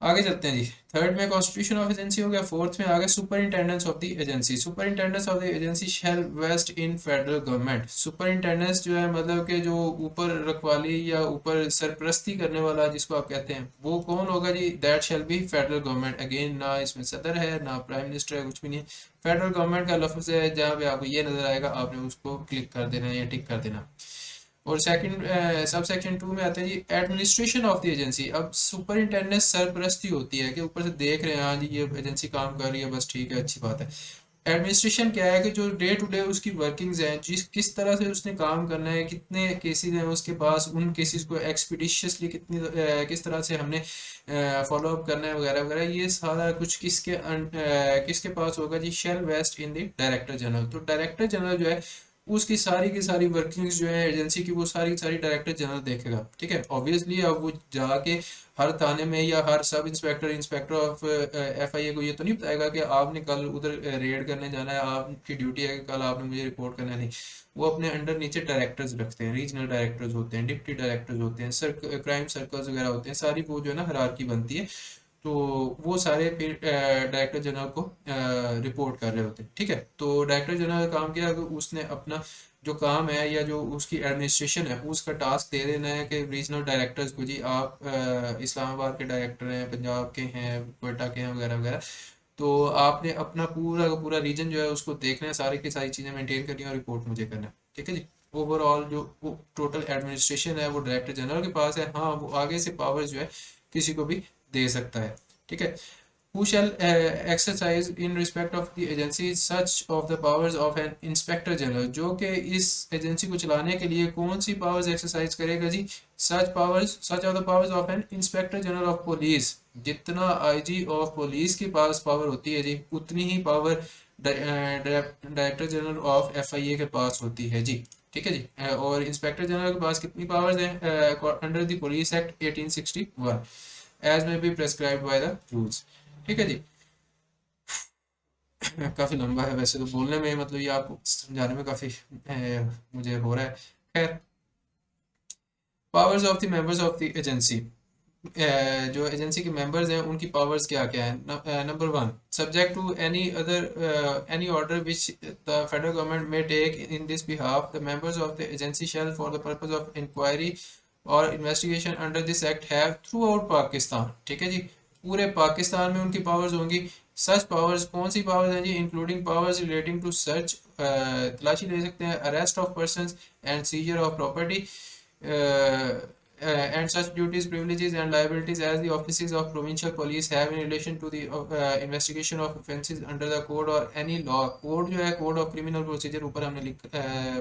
आगे चलते हैं जी। थर्ड में कॉन्स्टिट्यूशन ऑफ एजेंसी हो गया। फोर्थ में आ गया superintendence of the agency. Superintendence of the agency shall vest in federal government. Superintendence जो है मतलब कि जो ऊपर रखवाली या ऊपर सरपरस्ती करने वाला जिसको आप कहते हैं वो कौन होगा जी? That shall be federal government. Again ना इसमें सदर है ना प्राइम मिनिस्टर है, कुछ भी नहीं। फेडरल गवर्नमेंट का लफ्ज है, जहाँ पे आपको ये नजर आएगा आपने उसको क्लिक कर देना है या टिक कर देना। और सेकंड सब सेक्शन 2 में आते हैं जी एडमिनिस्ट्रेशन ऑफ द एजेंसी। अब सुपरिंटेंडेंट सरपरस्ती होती है कि ऊपर से देख रहे हैं, हाँ जी ये एजेंसी काम कर रही है, बस ठीक है, अच्छी बात है। एडमिनिस्ट्रेशन क्या है कि जो डे टू डे उसकी वर्किंग्स हैं, जिस किस तरह से उसने काम करना है, कितने केसेस हैं उसके पास, उन केसेस को एक्सपीडिशियसली किस तरह से हमने फॉलो अप करना है वगैरह वगैरह, ये सारा कुछ किसके पास होगा जी? Shall vest in the director general. तो डायरेक्टर जनरल जो है उसकी सारी की सारी वर्किंग्स जो है एजेंसी की, वो सारी की सारी डायरेक्टर जनरल देखेगा। ठीक है, ऑब्वियसली अब वो जाके हर थाने में या हर sub inspector inspector of FIA को ये तो नहीं बताएगा कि आपने कल उधर रेड करने जाना है, आपकी ड्यूटी है कि कल आपने मुझे रिपोर्ट करना है, नहीं। वो अपने अंडर नीचे डायरेक्टर्स रखते हैं, रीजनल डायरेक्टर्स होते हैं, डिप्टी डायरेक्टर्स होते हैं, क्राइम सर्कल्स वगैरह होते हैं, सारी वो जो है ना हायरार्की बनती है। तो वो सारे फिर डायरेक्टर जनरल को रिपोर्ट कर रहे होते हैं। ठीक है, तो डायरेक्टर जनरल का काम क्या है कि उसने अपना जो काम है या जो उसकी एडमिनिस्ट्रेशन है उसका टास्क दे देना है कि रीजनल डायरेक्टर्स को, जी आप इस्लामाबाद के डायरेक्टर हैं, पंजाब के हैं, कोयटा के हैं वगैरह वगैरह। तो आपने अपना पूरा का पूरा रीजन जो है उसको देखना है, सारी की सारी चीज़ें मेंटेन करनी है और रिपोर्ट मुझे करना है। ठीक है जी। ओवरऑल जो वो टोटल एडमिनिस्ट्रेशन है वो डायरेक्टर जनरल के पास है। हाँ, वो आगे से पावर्स जो है किसी को भी दे सकता है। ठीक है। Who shall exercise in respect of the agency such of the powers of an inspector general? जो कि इस एजेंसी को चलाने के लिए कौन सी पावर्स एक्सरसाइज करेगा जी? Such of the powers of an inspector general of police. जितना आईजी ऑफ पुलिस के पास पावर होती है जी, उतनी ही power director general of FIA के पास होती है जी। ठीक है जी। और इंस्पेक्टर जनरल के पास कितनी पावर्स हैं under the police act 1861 as may be prescribed by the rules. ठीक है जी। काफी लंबा है वैसे तो बोलने में, मतलब ये आपको समझाने में काफी मुझे हो रहा है। खैर, powers of the members of the agency. जो एजेंसी के मेंबर्स हैं उनकी पावर्स क्या क्या है? Number one, subject to any order which the federal government may take in this behalf, the members of the agency shall for the purpose of inquiry और investigation under this act have throughout Pakistan. ठीक है जी, पूरे पाकिस्तान में उनकी powers होंगी। सच powers कौन सी powers हैं जी? Including powers relating to search, तलाशी ले सकते हैं, arrest of persons and seizure of property, and such duties, privileges, and liabilities as the offices of provincial police have in relation to the investigation of offences under the code or any law। Code जो है code of criminal procedure, ऊपर हमने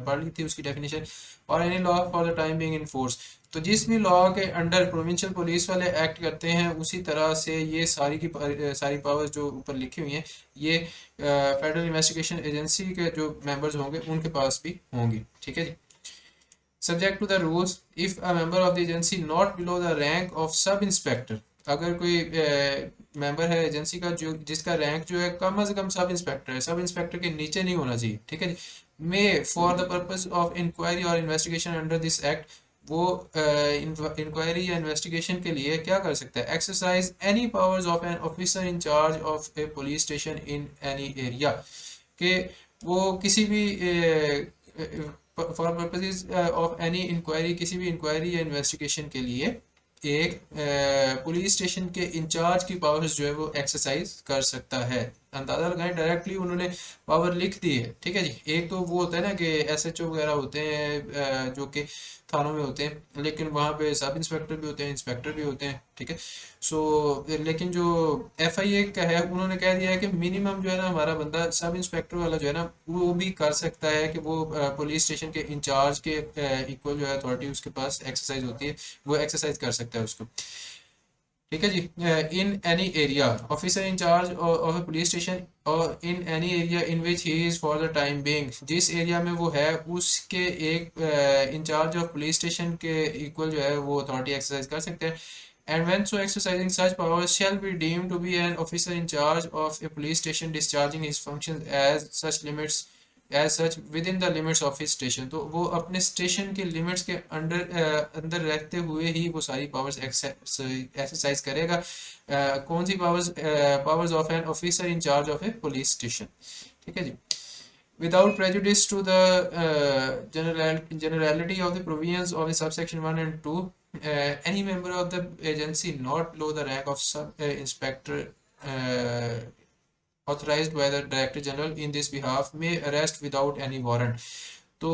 पढ़ ली थी उसकी definition. और any law for the time being in force. तो जिस भी लॉ के अंडर प्रोविंशियल पुलिस वाले एक्ट करते हैं उसी तरह से ये सारी पावर्स जो ऊपर लिखी हुई हैं ये फेडरल इन्वेस्टिगेशन एजेंसी के जो मेंबर्स होंगे उनके पास भी होंगी। ठीक है जी। Subject to the rules, if a member of the agency not below the rank of sub inspector, अगर कोई मेंबर है एजेंसी का जो जिसका रैंक जो है कम से कम सब इंस्पेक्टर है, सब इंस्पेक्टर के नीचे नहीं होना चाहिए। ठीक है जी। May for the purpose of inquiry और इन्वेस्टिगेशन अंडर दिस एक्ट, वो इंक्वायरी या इन्वेस्टिगेशन के लिए क्या कर सकता है? Exercise any powers of an officer in charge of a police station in any area. कि वो किसी भी for purposes of any inquiry, किसी भी इंक्वायरी या इन्वेस्टिगेशन के लिए एक पुलिस स्टेशन के इंचार्ज की पावर्स जो है वो एक्सरसाइज कर सकता है। अंदाजा लगाएं, डायरेक्टली उन्होंने पावर लिख दी है। ठीक है जी। एक तो वो होता है ना कि एसएचओ वगैरह होते हैं जो कि थानों में होते हैं, लेकिन वहाँ पे सब इंस्पेक्टर भी होते हैं, इंस्पेक्टर भी होते हैं। ठीक है। सो लेकिन जो एफआईए का है उन्होंने कह दिया है कि मिनिमम जो है ना हमारा बंदा सब इंस्पेक्टर वाला जो है ना वो भी कर सकता है कि वो पुलिस स्टेशन के इंचार्ज के इक्वल जो है अथॉरिटी उसके पास एक्सरसाइज होती है, वो एक्सरसाइज कर सकता है उसको। ठीक है जी। In any area, officer in charge of a police station और in any area in which he is for the time being, जिस एरिया में वो है उसके एक इंचार्ज ऑफ पुलिस स्टेशन के इक्वल जो है वो अथॉरिटी एक्सरसाइज कर सकते हैं। And when so exercising such powers shall be deemed to be an officer in charge of a police station discharging his functions as such limits as such within the limits of his station, तो वो अपने station के limits के अंदर रहते हुए ही वो सारी पावर्स एक्सरसाइज करेगा। कौन सी powers? Powers of an officer in charge of a police station. ठीक है जी। Without prejudice to the generality of the provisions of the subsection 1 and 2, any member of the agency not below the rank of sub-inspector authorized by the Director General in this behalf may arrest without any warrant। तो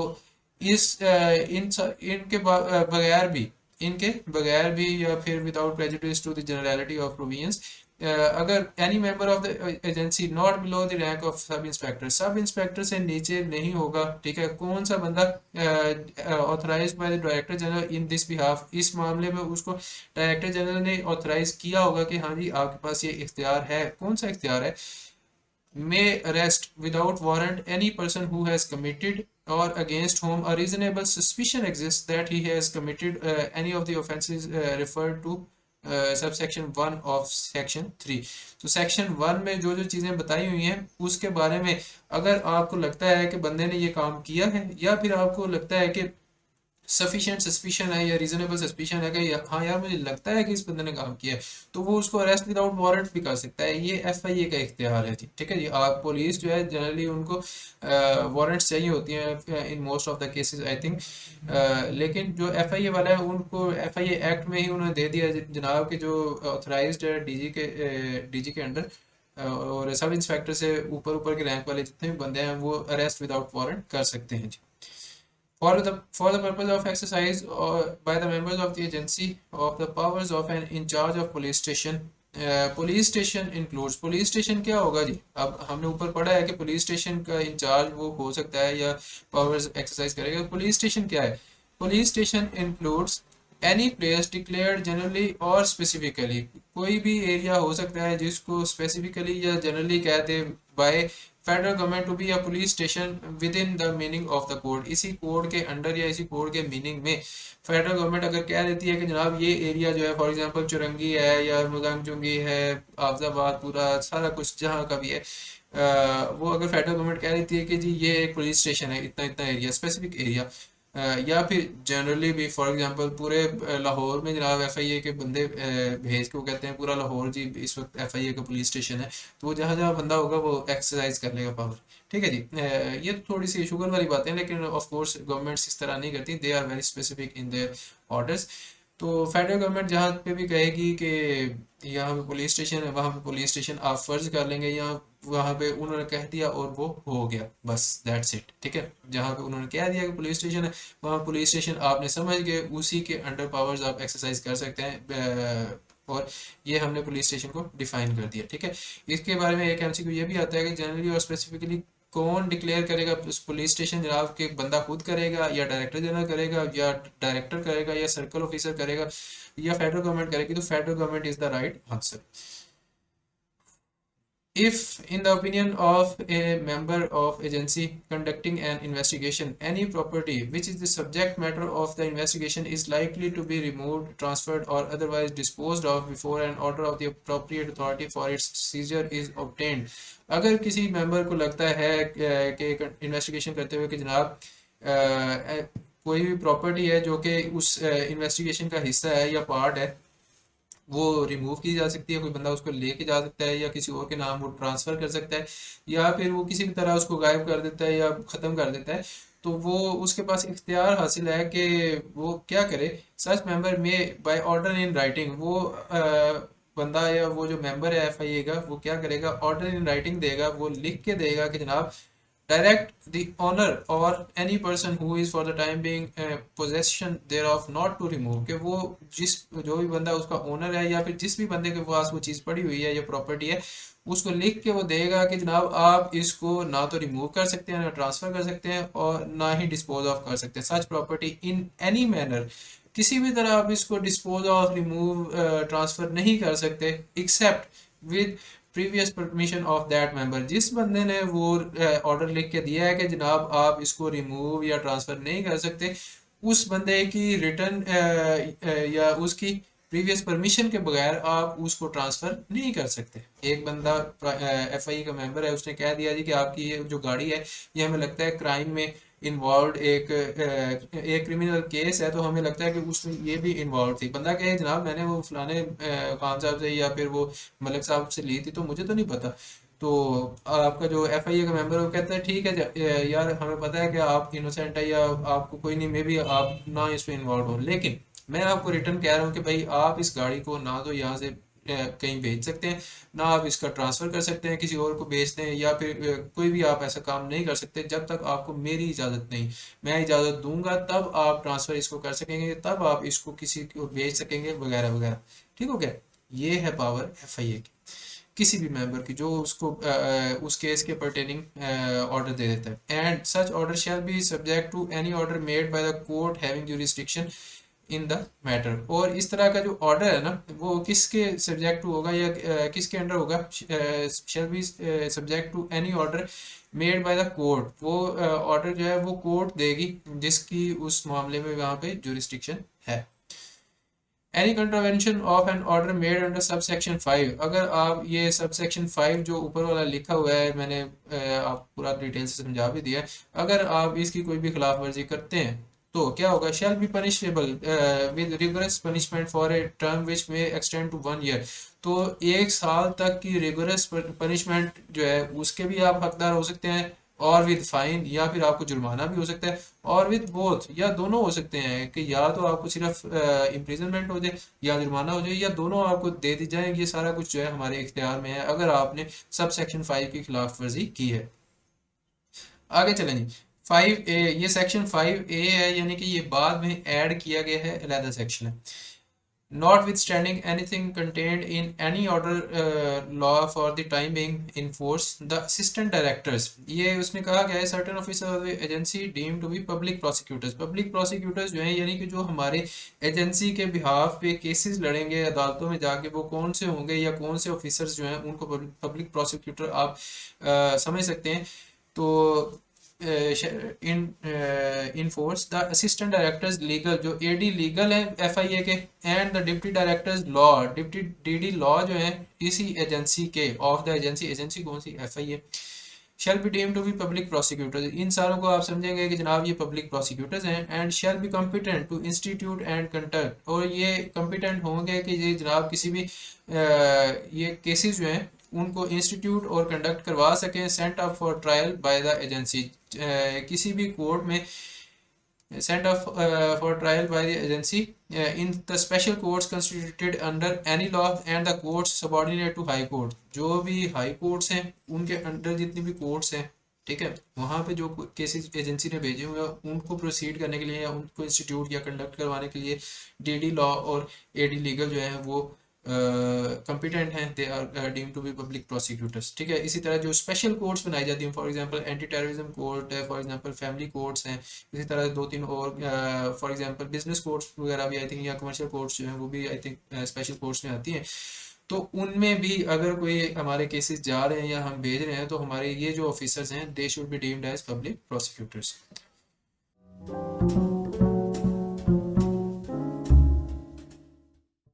इनके बगैर भी या फिर without prejudice to the generality of provisions, अगर any member of the agency not below the rank of sub inspector से नीचे नहीं होगा, ठीक है, कौन सा बंदा authorise by the director general in this behalf, इस मामले में उसको डायरेक्टर जनरल ने ऑथराइज किया होगा कि हाँ जी आपके पास ये इख्तियार है। कौन सा इख्तियार है? may arrest without warrant any person who has committed or against whom a reasonable suspicion exists that he has committed any of the offences referred to subsection 1 of section 3। तो सेक्शन 1 में जो जो चीज़ें बताई हुई हैं उसके बारे में अगर आपको लगता है कि बंदे ने ये काम किया है या फिर आपको लगता है कि सफिशिएंट सस्पिशन है या रीजनेबल सस्पिशन है कि हाँ यार मुझे लगता है कि इस बंदे ने काम किया है, तो वो उसको अरेस्ट विदाउट वारंट भी कर सकता है। ये एफआईए का इख्तियार है जी। ठीक है जी। आप पुलिस जो है जनरली उनको वारंट्स चाहिए होती हैं in most of the cases I think, लेकिन जो एफआईए वाला है उनको एफआईए एक्ट में ही उन्होंने दे दिया जनाब के जो ऑथराइज्ड है डीजी के अंडर और सब इंस्पेक्टर से ऊपर ऊपर के रैंक वाले जितने भी बंदे हैं वो अरेस्ट विदाउट वारंट कर सकते हैं जी। For the purpose of exercise by the members of the agency of the powers of an in charge of police station, police station includes, police station क्या होगा जी? अब हमने ऊपर पढ़ा है कि पुलिस स्टेशन का इंचार्ज वो हो सकता है या पावर्स एक्सरसाइज करेगा। पुलिस स्टेशन क्या है? Police station includes any place declared generally और स्पेसिफिकली, कोई भी एरिया हो सकता है जिसको स्पेसिफिकली या जनरली कहते by federal government to be a police station within the meaning of the code. इसी कोड के अंडर या इसी कोड के मीनिंग में फेडरल गवर्नमेंट अगर कह देती है कि जनाब ये एरिया जो है फॉर एग्जांपल चुरंगी है या मुजांगचुंगी है, आफजाबाद पूरा सारा कुछ जहाँ का भी है, वो अगर फेडरल गवर्नमेंट कह देती है कि जी ये एक पुलिस स्टेशन है, इतना इतना एरिया, स्पेसिफिक एरिया, या फिर जनरली भी फॉर एग्जांपल पूरे लाहौर में जनाब एफआईए के बंदे भेज के वो कहते हैं पूरा लाहौर जी इस वक्त एफआईए का पुलिस स्टेशन है, तो वो जहाँ जहाँ बंदा होगा वो एक्सरसाइज कर लेगा पावर। ठीक है जी। ये तो थोड़ी सी शुगर वाली बातें हैं लेकिन ऑफ कोर्स गवर्नमेंट्स इस तरह नहीं करती, they are very specific in their orders. तो फेडरल गवर्नमेंट जहाँ पे भी कहेगी कि यहाँ पे पुलिस स्टेशन है वहाँ पे पुलिस स्टेशन आप फर्ज कर लेंगे, या वहाँ पे उन्होंने कह दिया और वो हो गया, बस दैट्स इट। ठीक है। जहाँ पे उन्होंने कह दिया कि पुलिस स्टेशन है वहाँ पुलिस स्टेशन आपने समझ के उसी के अंडर पावर्स आप एक्सरसाइज कर सकते हैं, और ये हमने पुलिस स्टेशन को डिफाइन कर दिया। ठीक है। इसके बारे में एक एमसीक्यू ये भी आता है कि जनरली और स्पेसिफिकली कौन डिक्लेयर करेगा पुलिस स्टेशन? जनाब के बंदा खुद करेगा या डायरेक्टर जनरल करेगा या डायरेक्टर करेगा या सर्कल ऑफिसर करेगा या फेडरल गवर्नमेंट करेगी? तो federal government is the right answer. If, in the opinion of a member of agency conducting an investigation, any property which is the subject matter of the investigation is likely to be removed, transferred, or otherwise disposed of before an order of the appropriate authority for its seizure is obtained, अगर किसी member को लगता है कि investigation करते हुए कि जनाब कोई भी प्रॉपर्टी है जो कि उस इन्वेस्टिगेशन का हिस्सा है या पार्ट है वो रिमूव की जा सकती है, कोई बंदा उसको लेके जा सकता है या किसी और के नाम वो ट्रांसफ़र कर सकता है या फिर वो किसी भी तरह उसको गायब कर देता है या ख़त्म कर देता है, तो वो उसके पास इख्तियार हासिल है कि वो क्या करे। सच मेंबर में बाय ऑर्डर इन राइटिंग, वो बंदा या वो जो मेंबर है एफआईए का वो क्या करेगा, ऑर्डर इन राइटिंग देगा, वो लिख के देगा कि जनाब direct the owner or any person who is for the time being possession thereof not to remove, कि वो जो भी बंदा उसका ओनर है या फिर जिस भी बंदे के पास वो चीज़ पड़ी हुई है या प्रॉपर्टी है उसको लिख के वो देगा कि जनाब आप इसको ना तो रिमूव कर सकते हैं ना ट्रांसफ़र कर सकते हैं और ना ही डिस्पोज ऑफ कर सकते हैं। सच प्रॉपर्टी इन एनी मैनर, किसी भी तरह आप इसको डिस्पोज ऑफ रिमूव ट्रांसफ़र नहीं कर सकते except with previous permission of that member. जिस बंदे ने वो ऑर्डर लिख के दिया है कि जनाब आप इसको रिमूव या ट्रांसफ़र नहीं कर सकते, उस बंदे की रिटर्न या उसकी प्रीवियस परमिशन के बगैर आप उसको ट्रांसफ़र नहीं कर सकते। एक बंदा एफआईए का मेंबर है, उसने कह दिया जी कि आपकी ये जो गाड़ी है ये हमें लगता है क्राइम में इन्वॉल्व एक क्रिमिनल केस है, तो हमें लगता है कि उसमें ये भी इन्वॉल्व थी। बंदा कहे जनाब मैंने वो फलाने खान साहब से या फिर वो मलिक साहब से ली थी, तो मुझे तो नहीं पता। तो आपका जो एफआईए का मेंबर है वो कहता है ठीक है यार हमें पता है कि आप इनोसेंट है या आपको कोई नहीं, मे बी आप ना इसमें इन्वॉल्व हो, लेकिन मैं आपको रिटर्न कह रहा हूँ कि भाई आप इस गाड़ी को ना तो यहाँ से कहीं भेज सकते हैं, ना आप इसका ट्रांसफ़र कर सकते हैं किसी और को बेच दें, या फिर कोई भी आप ऐसा काम नहीं कर सकते जब तक आपको मेरी इजाज़त नहीं। मैं इजाज़त दूंगा तब आप ट्रांसफ़र इसको कर सकेंगे, तब आप इसको किसी को बेच सकेंगे वगैरह वगैरह। ठीक हो गया। ये है पावर एफआईए की, किसी भी मेंबर की जो उसको उस केस के पर्टेनिंग ऑर्डर दे देता है। And such order shall be subject to any order made by the court having jurisdiction in the matter. और इस तरह का जो ऑर्डर है ना वो किसके सब्जेक्ट टू होगा या किसके अंडर होगा? Shall be subject to any order made by the court. वो ऑर्डर जो है वो कोर्ट देगी जिसकी उस मामले में वहाँ पे ज्यूरिसडिक्शन है। Any contravention of an order made under sub section 5। अगर आप ये सब सेक्शन 5 जो ऊपर वाला लिखा हुआ है, मैंने आप पूरा डिटेल से समझा भी दिया है, अगर आप इसकी कोई भी खिलाफ वर्जी करते हैं तो क्या होगा? Shall be punishable with rigorous punishment for a term which में एक्सटेंड टू 1 ईयर। तो 1 साल तक की रिगोरस पनिशमेंट जो है उसके भी आप हकदार हो सकते हैं, और विद फाइन, या फिर आपको जुर्माना भी हो सकता है, और विद बोथ, या दोनों हो सकते हैं कि या तो आपको सिर्फ इम्प्रिजनमेंट हो जाए या जुर्माना हो जाए, या दोनों आपको दे दी जाए। ये सारा कुछ जो है हमारे इख्तियार में है अगर आपने सब सेक्शन 5 की खिलाफ वर्जी की है। आगे चलें जी। 5A, ये सेक्शन 5A है, यानी कि ये बाद में ऐड किया गया है, अलहदा सेक्शन है। Notwithstanding anything contained in any order law for the time being in force, the assistant directors, ये उसमें कहा गया है certain officers of the agency deemed to be public prosecutors। public prosecutors जो हैं यानी कि जो हमारे एजेंसी के बिहाफ पे केसेस लड़ेंगे अदालतों में जाके, वो कौन से होंगे या कौन से ऑफिसर्स जो हैं उनको पब्लिक प्रोसिक्यूटर आप समझ सकते हैं। तो in force the assistant directors legal, जो एडी लीगल है एफआईए के, and the deputy directors law, deputy DD law जो है इसी एजेंसी के, ऑफ द एजेंसी, एजेंसी कौन सी? FIA. Shall be deemed to be public prosecutors, इन सारों को आप समझेंगे कि जनाब ये पब्लिक प्रोसिक्यूटर्स हैं। And shall be competent to institute and conduct, और ये कॉम्पिटेंट होंगे कि ये जनाब किसी भी ये केसेस जो हैं उनको इंस्टीट्यूट और कंडक्ट करवा सकें, sent up for trial by the agency, किसी भी कोर्ट में sent up for trial by the agency in the special courts constituted under any law and the courts subordinate to high court. जो भी high courts हैं उनके under जितनी भी courts हैं, ठीक है, वहाँ पे जो केसेस एजेंसी ने भेजे हुए हैं उनको प्रोसीड करने के लिए या उनको इंस्टीट्यूट या कंडक्ट करवाने के लिए डीडी लॉ और एडी लीगल जो है वो कॉम्पिटेंट हैं, they are deemed to be public prosecutors. ठीक है, इसी तरह जो स्पेशल कोर्ट्स बनाई जाती हैं, for example anti terrorism court है, फॉर एग्जांपल फैमिली कोर्ट्स हैं, इसी तरह 2-3 और फॉर एग्जांपल बिजनेस कोर्ट्स वगैरह भी आई थिंक, या कमर्शियल कोर्ट्स जो हैं वो भी आई थिंक स्पेशल कोर्ट्स में आती हैं। तो उनमें भी अगर कोई हमारे केसेस जा रहे हैं या हम भेज रहे हैं तो हमारे ये जो ऑफिसर्स हैं they should be deemed as public prosecutors.